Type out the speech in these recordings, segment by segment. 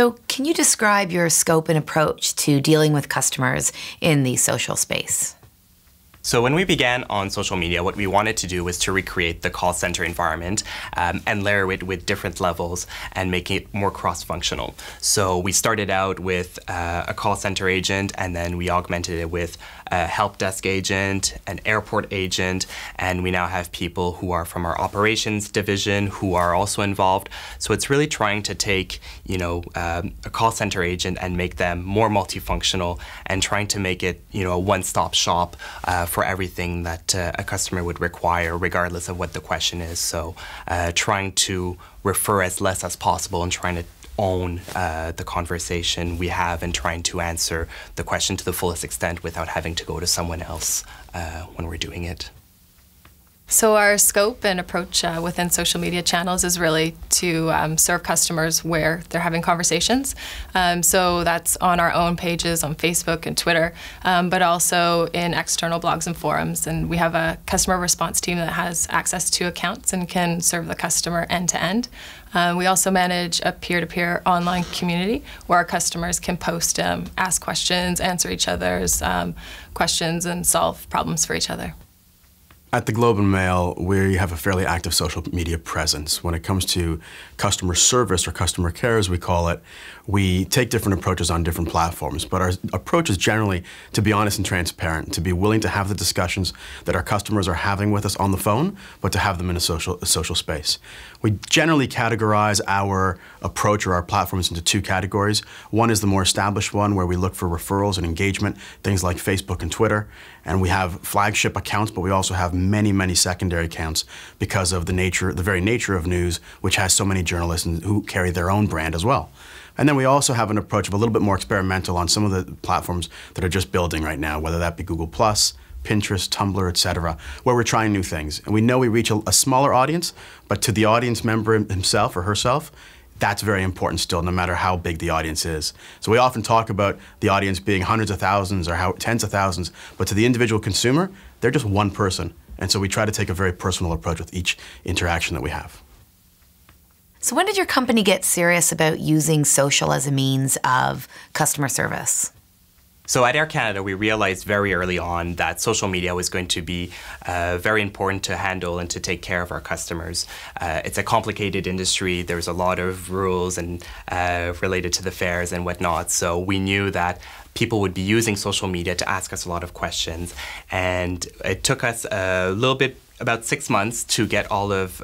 So can you describe your scope and approach to dealing with customers in the social space? So when we began on social media, what we wanted to do was to recreate the call center environment and layer it with different levels and make it more cross-functional. So we started out with a call center agent, and then we augmented it with a help desk agent, an airport agent, and we now have people who are from our operations division who are also involved. So it's really trying to take, a call center agent and make them more multifunctional and trying to make it, a one-stop shop for everything that a customer would require, regardless of what the question is. So trying to refer as less as possible and trying to own the conversation we have and trying to answer the question to the fullest extent without having to go to someone else when we're doing it. So our scope and approach within social media channels is really to serve customers where they're having conversations. So that's on our own pages on Facebook and Twitter, but also in external blogs and forums. And we have a customer response team that has access to accounts and can serve the customer end to end. We also manage a peer-to-peer online community where our customers can post, ask questions, answer each other's questions, and solve problems for each other. At the Globe and Mail, we have a fairly active social media presence. When it comes to customer service, or customer care as we call it, we take different approaches on different platforms, but our approach is generally to be honest and transparent, to be willing to have the discussions that our customers are having with us on the phone, but to have them in a social space. We generally categorize our approach or our platforms into two categories. One is the more established one where we look for referrals and engagement, things like Facebook and Twitter, and we have flagship accounts, but we also have many, many secondary accounts because of the very nature of news, which has so many journalists who carry their own brand as well. And then we also have an approach of a little bit more experimental on some of the platforms that are just building right now, whether that be Google+, Pinterest, Tumblr, etc., where we're trying new things. And we know we reach a smaller audience, but to the audience member himself or herself, that's very important still, no matter how big the audience is. So we often talk about the audience being hundreds of thousands or tens of thousands, but to the individual consumer, they're just one person. And so we try to take a very personal approach with each interaction that we have. So when did your company get serious about using social as a means of customer service? So at Air Canada, we realized very early on that social media was going to be very important to handle and to take care of our customers. It's a complicated industry. There's a lot of rules and related to the fares and whatnot. So we knew that people would be using social media to ask us a lot of questions. And it took us a little bit, about 6 months, to get all of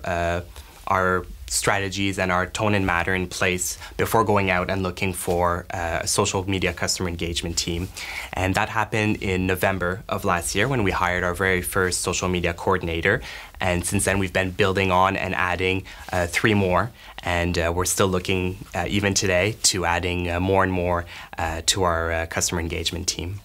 our strategies and our tone and matter in place before going out and looking for a social media customer engagement team. And that happened in November of last year when we hired our very first social media coordinator. And since then, we've been building on and adding 3 more. And we're still looking, even today, to adding more and more to our customer engagement team.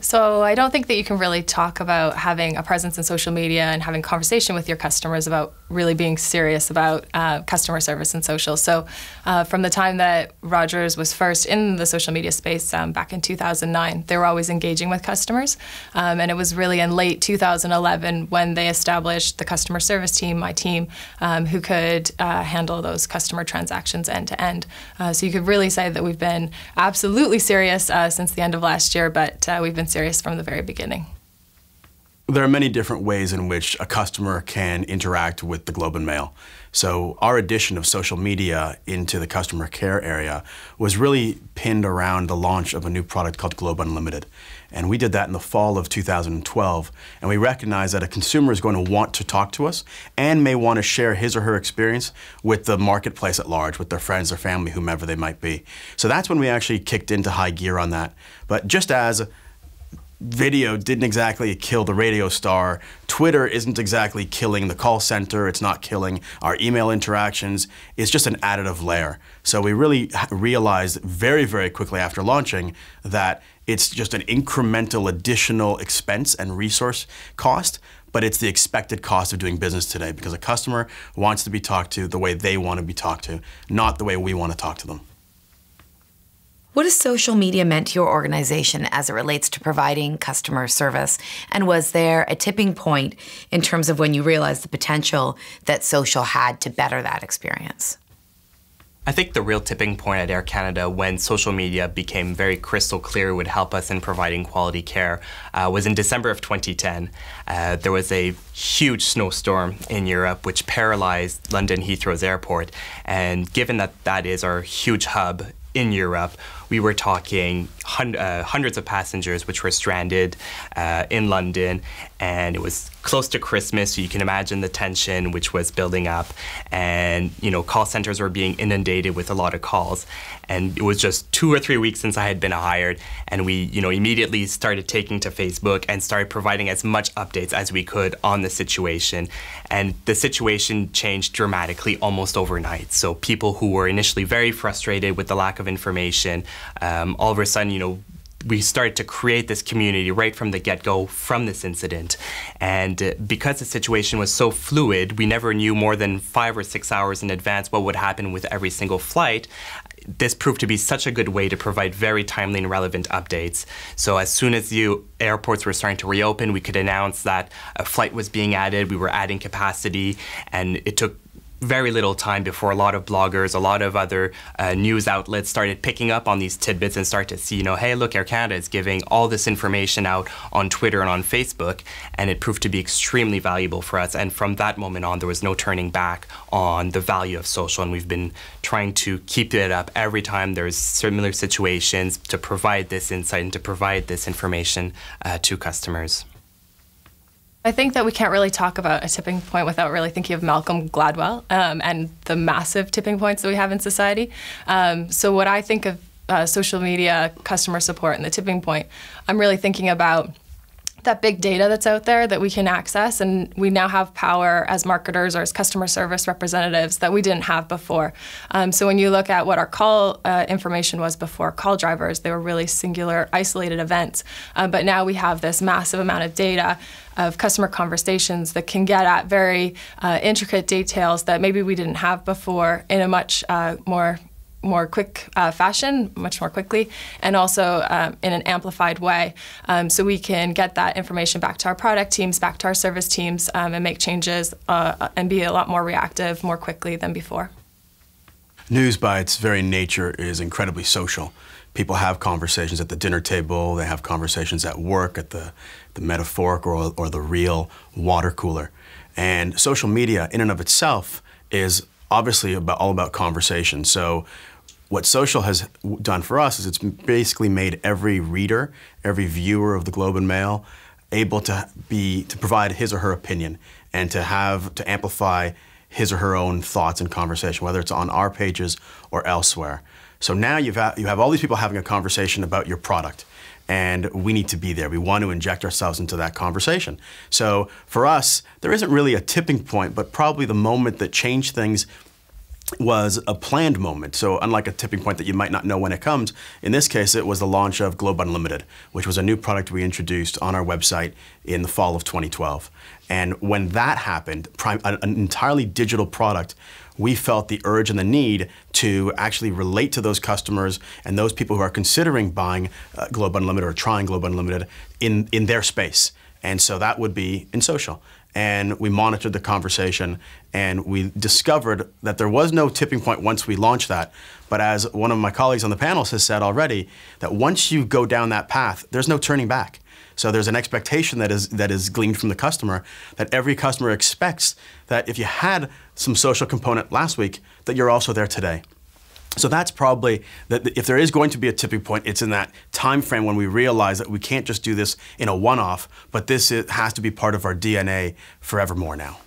So I don't think that you can really talk about having a presence in social media and having conversation with your customers about really being serious about customer service and social. So from the time that Rogers was first in the social media space back in 2009, they were always engaging with customers. And it was really in late 2011 when they established the customer service team, my team, who could handle those customer transactions end to end. So you could really say that we've been absolutely serious since the end of last year, but we've been serious from the very beginning. There are many different ways in which a customer can interact with the Globe and Mail. So our addition of social media into the customer care area was really pinned around the launch of a new product called Globe Unlimited. And we did that in the fall of 2012. And we recognized that a consumer is going to want to talk to us and may want to share his or her experience with the marketplace at large, with their friends, their family, whomever they might be. So that's when we actually kicked into high gear on that. But just as video didn't exactly kill the radio star, Twitter isn't exactly killing the call center, it's not killing our email interactions, it's just an additive layer. So we really realized very, very quickly after launching that it's just an incremental additional expense and resource cost, but it's the expected cost of doing business today because a customer wants to be talked to the way they want to be talked to, not the way we want to talk to them. What has social media meant to your organization as it relates to providing customer service? And was there a tipping point in terms of when you realized the potential that social had to better that experience? I think the real tipping point at Air Canada when social media became very crystal clear would help us in providing quality care was in December of 2010. There was a huge snowstorm in Europe which paralyzed London Heathrow's airport. And given that that is our huge hub in Europe, we were talking hundreds of passengers which were stranded in London, and it was close to Christmas, so you can imagine the tension which was building up, and call centers were being inundated with a lot of calls. And it was just 2 or 3 weeks since I had been hired, and we immediately started taking to Facebook and started providing as much updates as we could on the situation. And the situation changed dramatically almost overnight. So people who were initially very frustrated with the lack of information, all of a sudden, we started to create this community right from the get-go from this incident. And because the situation was so fluid, we never knew more than 5 or 6 hours in advance what would happen with every single flight. This proved to be such a good way to provide very timely and relevant updates. So as soon as the airports were starting to reopen, we could announce that a flight was being added, we were adding capacity, and it took very little time before a lot of bloggers, a lot of other news outlets started picking up on these tidbits and start to see, hey, look, Air Canada is giving all this information out on Twitter and on Facebook, and it proved to be extremely valuable for us. And from that moment on, there was no turning back on the value of social, and we've been trying to keep it up every time there's similar situations to provide this insight and to provide this information to customers. I think that we can't really talk about a tipping point without really thinking of Malcolm Gladwell and the massive tipping points that we have in society. So when I think of social media, customer support, and the tipping point, I'm really thinking about that big data that's out there that we can access, and we now have power as marketers or as customer service representatives that we didn't have before. So when you look at what our call information was before, call drivers, they were really singular, isolated events. But now we have this massive amount of data of customer conversations that can get at very intricate details that maybe we didn't have before in a much more quick fashion, much more quickly, and also in an amplified way. So we can get that information back to our product teams, back to our service teams, and make changes and be a lot more reactive more quickly than before. News by its very nature is incredibly social. People have conversations at the dinner table, they have conversations at work, at the metaphoric or the real water cooler. And social media in and of itself is obviously all about conversation. So what social has done for us is it's basically made every reader, every viewer of the Globe and Mail able to provide his or her opinion and to amplify his or her own thoughts and conversation, whether it's on our pages or elsewhere. So now you have all these people having a conversation about your product, and we need to be there. We want to inject ourselves into that conversation. So for us, there isn't really a tipping point, but probably the moment that changed things was a planned moment. So unlike a tipping point that you might not know when it comes, in this case it was the launch of Globe Unlimited, which was a new product we introduced on our website in the fall of 2012. And when that happened, an entirely digital product, we felt the urge and the need to actually relate to those customers and those people who are considering buying Globe Unlimited or trying Globe Unlimited in their space. And so that would be in social. And we monitored the conversation, and we discovered that there was no tipping point once we launched that. But as one of my colleagues on the panel has said already, that once you go down that path, there's no turning back. So there's an expectation that is gleaned from the customer, that every customer expects that if you had some social component last week, that you're also there today. So that's probably, that if there is going to be a tipping point, it's in that time frame when we realize that we can't just do this in a one-off, but this has to be part of our DNA forevermore now.